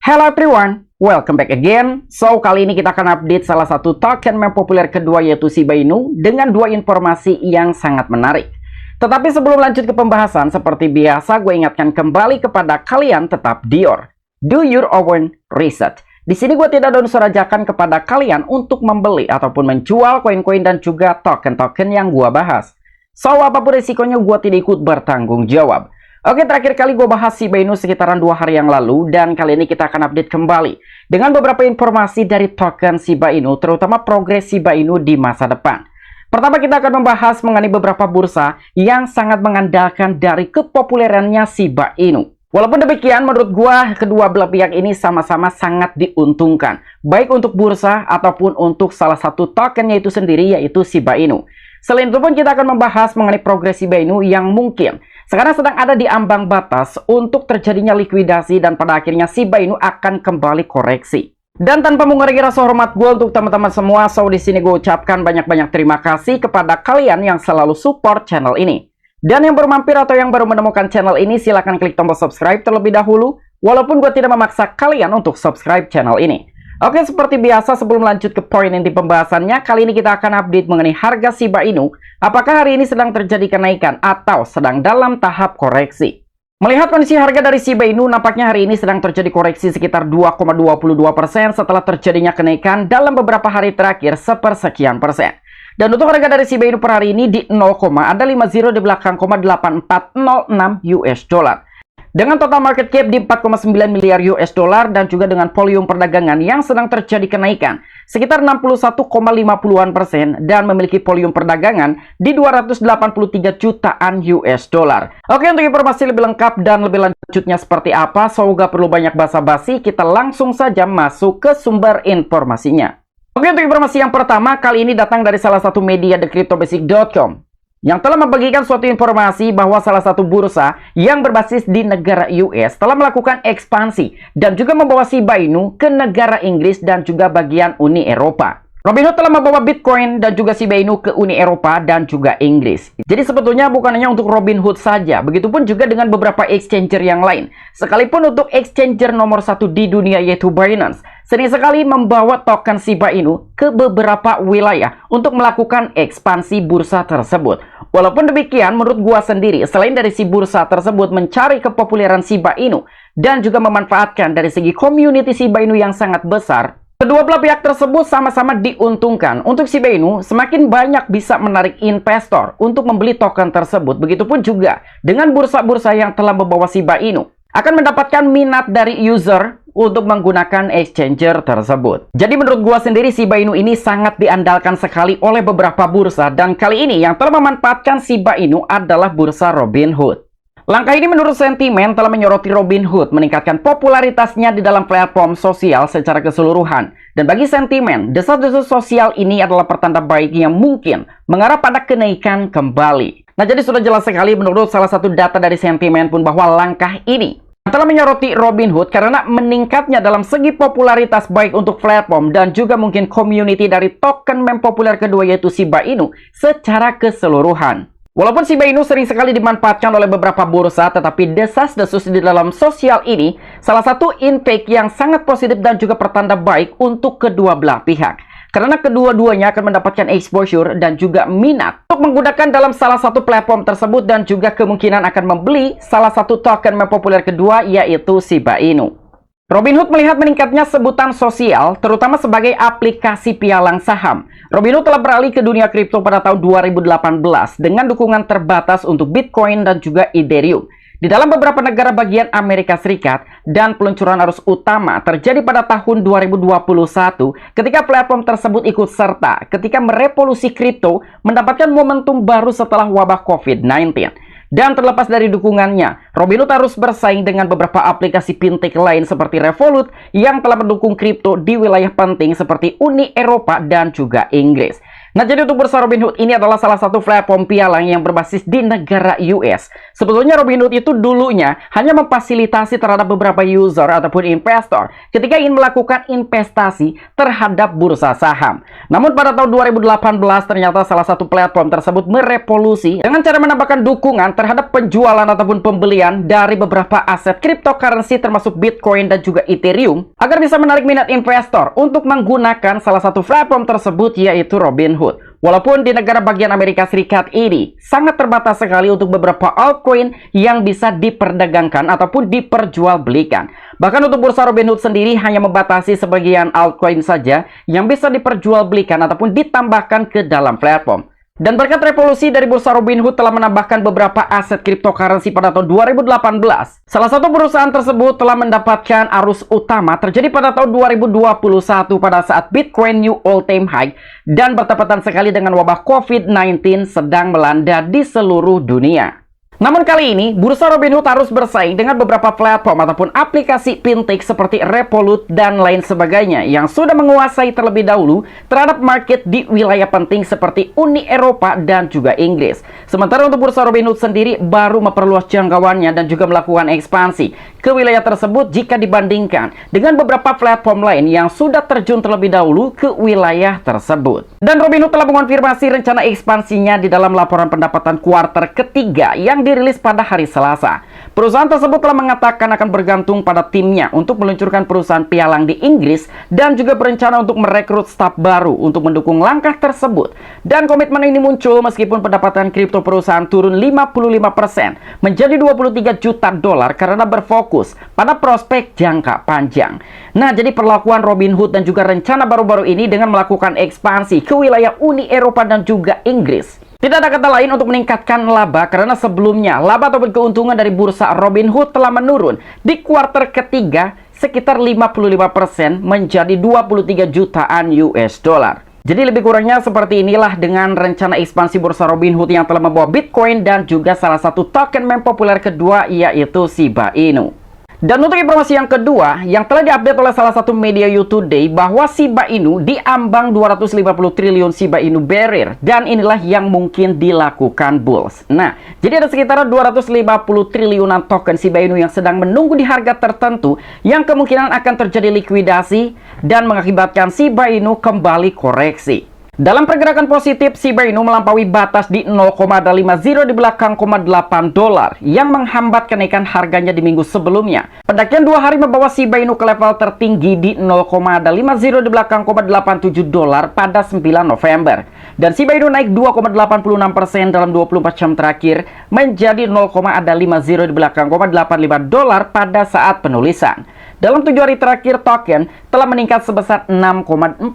Hello everyone, welcome back again. So, kali ini kita akan update salah satu token meme populer kedua yaitu Shiba Inu dengan dua informasi yang sangat menarik. Tetapi sebelum lanjut ke pembahasan, seperti biasa gue ingatkan kembali kepada kalian tetap do your own research. Di sini gue tidak ada unsur ajakan kepada kalian untuk membeli ataupun menjual koin-koin dan juga token-token yang gue bahas. So, apapun risikonya gue tidak ikut bertanggung jawab. Oke, terakhir kali gue bahas Shiba Inu sekitaran 2 hari yang lalu, dan kali ini kita akan update kembali dengan beberapa informasi dari token Shiba Inu, terutama progres Shiba Inu di masa depan. Pertama, kita akan membahas mengenai beberapa bursa yang sangat mengandalkan dari kepopulerannya Shiba Inu. Walaupun demikian, menurut gue kedua belah pihak ini sama-sama sangat diuntungkan, baik untuk bursa ataupun untuk salah satu tokennya itu sendiri, yaitu Shiba Inu. Selain itu pun kita akan membahas mengenai progres Shiba Inu yang mungkin sekarang sedang ada di ambang batas untuk terjadinya likuidasi dan pada akhirnya Shiba Inu akan kembali koreksi. Dan tanpa mengurangi rasa hormat gue untuk teman-teman semua, so di sini gue ucapkan banyak-banyak terima kasih kepada kalian yang selalu support channel ini. Dan yang baru mampir atau yang baru menemukan channel ini, silahkan klik tombol subscribe terlebih dahulu, walaupun gue tidak memaksa kalian untuk subscribe channel ini. Oke, seperti biasa sebelum lanjut ke poin inti pembahasannya, kali ini kita akan update mengenai harga Shiba Inu. Apakah hari ini sedang terjadi kenaikan atau sedang dalam tahap koreksi? Melihat kondisi harga dari Shiba Inu, nampaknya hari ini sedang terjadi koreksi sekitar 2,22% setelah terjadinya kenaikan dalam beberapa hari terakhir sepersekian persen. Dan untuk harga dari Shiba Inu per hari ini di 0,50 di belakang 0,8406 US dollar. Dengan total market cap di 4,9 miliar US dollar dan juga dengan volume perdagangan yang sedang terjadi kenaikan sekitar 61,50% dan memiliki volume perdagangan di 283 jutaan US dollar. Oke, untuk informasi lebih lengkap dan lebih lanjutnya seperti apa, so gak perlu banyak basa-basi, kita langsung saja masuk ke sumber informasinya. Oke, untuk informasi yang pertama kali ini datang dari salah satu media thecryptobasic.com yang telah membagikan suatu informasi bahwa salah satu bursa yang berbasis di negara US telah melakukan ekspansi dan juga membawa Shiba Inu ke negara Inggris dan juga bagian Uni Eropa. Robinhood telah membawa Bitcoin dan juga Shiba Inu ke Uni Eropa dan juga Inggris. Jadi sebetulnya bukan hanya untuk Robinhood saja, begitupun juga dengan beberapa exchanger yang lain. Sekalipun untuk exchanger nomor 1 di dunia yaitu Binance, sering sekali membawa token Shiba Inu ke beberapa wilayah untuk melakukan ekspansi bursa tersebut. Walaupun demikian, menurut gua sendiri, selain dari si bursa tersebut mencari kepopuleran Shiba Inu dan juga memanfaatkan dari segi community Shiba Inu yang sangat besar, kedua belah pihak tersebut sama-sama diuntungkan. Untuk Shiba Inu, semakin banyak bisa menarik investor untuk membeli token tersebut. Begitupun juga dengan bursa-bursa yang telah membawa Shiba Inu akan mendapatkan minat dari user untuk menggunakan exchanger tersebut. Jadi menurut gua sendiri Shiba Inu ini sangat diandalkan sekali oleh beberapa bursa, dan kali ini yang telah memanfaatkan Shiba Inu adalah bursa Robinhood. Langkah ini menurut sentimen telah menyoroti Robinhood meningkatkan popularitasnya di dalam platform sosial secara keseluruhan. Dan bagi sentimen, desas-desus sosial ini adalah pertanda baik yang mungkin mengarah pada kenaikan kembali. Nah, jadi sudah jelas sekali menurut salah satu data dari sentimen pun bahwa langkah ini telah menyoroti Robinhood karena meningkatnya dalam segi popularitas baik untuk platform dan juga mungkin community dari token meme populer kedua yaitu Shiba Inu secara keseluruhan. Walaupun Shiba Inu sering sekali dimanfaatkan oleh beberapa bursa, tetapi desas-desus di dalam sosial ini salah satu impact yang sangat positif dan juga pertanda baik untuk kedua belah pihak. Karena kedua-duanya akan mendapatkan exposure dan juga minat untuk menggunakan dalam salah satu platform tersebut dan juga kemungkinan akan membeli salah satu token meme populer kedua yaitu Shiba Inu. Robinhood melihat meningkatnya sebutan sosial terutama sebagai aplikasi pialang saham. Robinhood telah beralih ke dunia kripto pada tahun 2018 dengan dukungan terbatas untuk Bitcoin dan juga Ethereum di dalam beberapa negara bagian Amerika Serikat, dan peluncuran arus utama terjadi pada tahun 2021 ketika platform tersebut ikut serta ketika merevolusi kripto mendapatkan momentum baru setelah wabah COVID-19. Dan terlepas dari dukungannya, Robinhood harus bersaing dengan beberapa aplikasi fintech lain seperti Revolut yang telah mendukung kripto di wilayah penting seperti Uni Eropa dan juga Inggris. Nah, jadi untuk bursa Robinhood ini adalah salah satu platform pialang yang berbasis di negara US. Sebetulnya Robinhood itu dulunya hanya memfasilitasi terhadap beberapa user ataupun investor ketika ingin melakukan investasi terhadap bursa saham. Namun pada tahun 2018 ternyata salah satu platform tersebut merevolusi dengan cara menambahkan dukungan terhadap penjualan ataupun pembelian dari beberapa aset cryptocurrency termasuk Bitcoin dan juga Ethereum agar bisa menarik minat investor untuk menggunakan salah satu platform tersebut yaitu Robinhood. Walaupun di negara bagian Amerika Serikat ini sangat terbatas sekali untuk beberapa altcoin yang bisa diperdagangkan ataupun diperjualbelikan. Bahkan untuk bursa Robinhood sendiri hanya membatasi sebagian altcoin saja yang bisa diperjualbelikan ataupun ditambahkan ke dalam platform. Dan berkat revolusi dari bursa Robinhood telah menambahkan beberapa aset cryptocurrency pada tahun 2018. Salah satu perusahaan tersebut telah mendapatkan arus utama terjadi pada tahun 2021 pada saat Bitcoin new all-time high dan bertepatan sekali dengan wabah COVID-19 sedang melanda di seluruh dunia. Namun kali ini, bursa Robinhood harus bersaing dengan beberapa platform ataupun aplikasi fintech seperti Revolut dan lain sebagainya yang sudah menguasai terlebih dahulu terhadap market di wilayah penting seperti Uni Eropa dan juga Inggris. Sementara untuk bursa Robinhood sendiri baru memperluas jangkauannya dan juga melakukan ekspansi ke wilayah tersebut jika dibandingkan dengan beberapa platform lain yang sudah terjun terlebih dahulu ke wilayah tersebut. Dan Robinhood telah mengonfirmasi rencana ekspansinya di dalam laporan pendapatan kuartal ketiga yang dirilis pada hari Selasa. Perusahaan tersebut telah mengatakan akan bergantung pada timnya untuk meluncurkan perusahaan pialang di Inggris dan juga berencana untuk merekrut staf baru untuk mendukung langkah tersebut. Dan komitmen ini muncul meskipun pendapatan kripto perusahaan turun 55% menjadi 23 juta dolar karena berfokus pada prospek jangka panjang. Nah, jadi perlakuan Robinhood dan juga rencana baru-baru ini dengan melakukan ekspansi ke wilayah Uni Eropa dan juga Inggris. Tidak ada kata lain untuk meningkatkan laba karena sebelumnya laba ataupun keuntungan dari bursa Robinhood telah menurun di kuartal ketiga sekitar 55% menjadi 23 jutaan US dollar. Jadi lebih kurangnya seperti inilah dengan rencana ekspansi bursa Robinhood yang telah membawa Bitcoin dan juga salah satu token meme populer kedua yaitu Shiba Inu. Dan untuk informasi yang kedua, yang telah diupdate oleh salah satu media You Today bahwa Shiba Inu diambang 250 triliun Shiba Inu barrier dan inilah yang mungkin dilakukan bulls. Nah, jadi ada sekitar 250 triliunan token Shiba Inu yang sedang menunggu di harga tertentu yang kemungkinan akan terjadi likuidasi dan mengakibatkan Shiba Inu kembali koreksi. Dalam pergerakan positif, Shiba Inu melampaui batas di 0,50 di belakang 0,8 dolar yang menghambat kenaikan harganya di minggu sebelumnya. Pendakian 2 hari membawa Shiba Inu ke level tertinggi di 0,50 di belakang 0,87 dolar pada 9 November. Dan Shiba Inu naik 2,86% dalam 24 jam terakhir menjadi 0,50 di belakang 0,85 dolar pada saat penulisan. Dalam 7 hari terakhir, token telah meningkat sebesar 6,48%.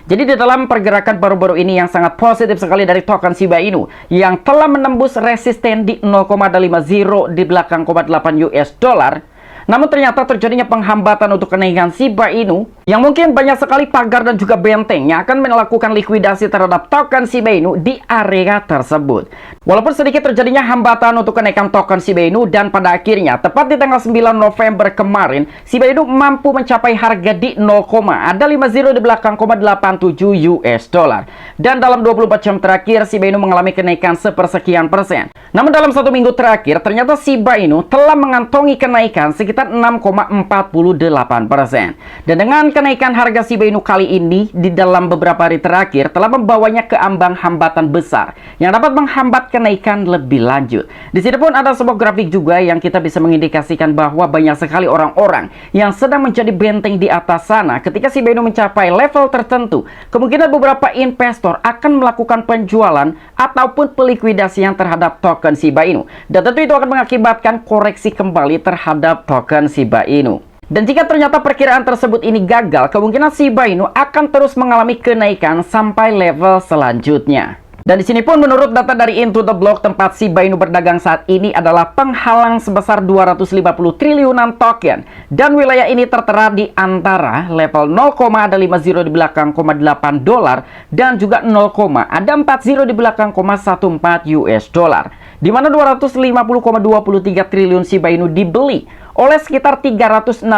Jadi di dalam pergerakan baru-baru ini yang sangat positif sekali dari token Shiba Inu yang telah menembus resisten di 0,50 di belakang 0,8 US dollar. Namun ternyata terjadinya penghambatan untuk kenaikan Shiba Inu yang mungkin banyak sekali pagar dan juga benteng yang akan melakukan likuidasi terhadap token Shiba Inu di area tersebut. Walaupun sedikit terjadinya hambatan untuk kenaikan token Shiba Inu dan pada akhirnya tepat di tanggal 9 November kemarin Shiba Inu mampu mencapai harga di 0,50 di belakang 0,87 US dollar. Dan dalam 24 jam terakhir Shiba Inu mengalami kenaikan sepersekian persen. Namun dalam 1 minggu terakhir ternyata Shiba Inu telah mengantongi kenaikan sekitar 6,48%. Dan dengan kenaikan harga Shiba Inu kali ini di dalam beberapa hari terakhir telah membawanya ke ambang hambatan besar yang dapat menghambat kenaikan lebih lanjut. Di sini pun ada sebuah grafik juga yang kita bisa mengindikasikan bahwa banyak sekali orang-orang yang sedang menjadi benteng di atas sana ketika Shiba Inu mencapai level tertentu. Kemungkinan beberapa investor akan melakukan penjualan ataupun pelikuidasian terhadap token Shiba Inu. Dan tentu itu akan mengakibatkan koreksi kembali terhadap token Shiba Inu. Dan jika ternyata perkiraan tersebut ini gagal, kemungkinan Shiba Inu akan terus mengalami kenaikan sampai level selanjutnya. Dan di sini pun menurut data dari Into the Block, tempat Shiba Inu berdagang saat ini adalah penghalang sebesar 250 triliunan token. Dan wilayah ini tertera di antara level 0,50 di belakang 0,8 dolar dan juga 0,40 di belakang 0,14 US dollar. Di mana 250,23 triliun Shiba Inu dibeli oleh sekitar 361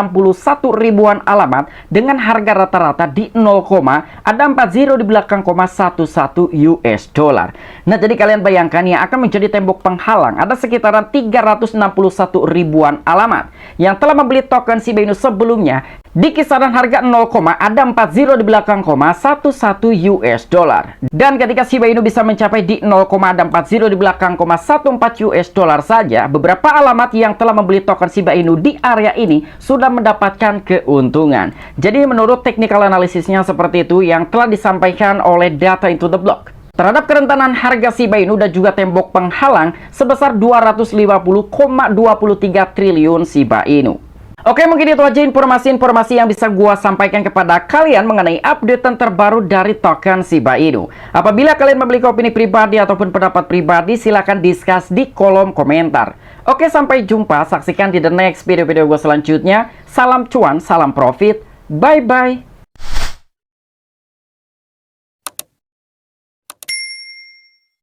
ribuan alamat dengan harga rata-rata di 0, ada 40 di belakang, 11 US dollar. Nah, jadi kalian bayangkan yang akan menjadi tembok penghalang ada sekitaran 361 ribuan alamat yang telah membeli token Shiba Inu sebelumnya di kisaran harga 0, ada 40 di belakang, 11 US dollar. Dan ketika Shiba Inu bisa mencapai di 0, ada 40 di belakang, 14 US dollar saja, beberapa alamat yang telah membeli token Shiba Inu di area ini sudah mendapatkan keuntungan. Jadi menurut technical analisisnya seperti itu yang telah disampaikan oleh Data Into The Block terhadap kerentanan harga Shiba Inu dan juga tembok penghalang sebesar 250,23 triliun Shiba Inu. Oke, mungkin itu aja informasi-informasi yang bisa gua sampaikan kepada kalian mengenai update terbaru dari token Shiba Inu. Apabila kalian memiliki opini pribadi ataupun pendapat pribadi, silahkan discuss di kolom komentar. Oke, sampai jumpa. Saksikan di the next video-video gue selanjutnya. Salam cuan, salam profit. Bye-bye.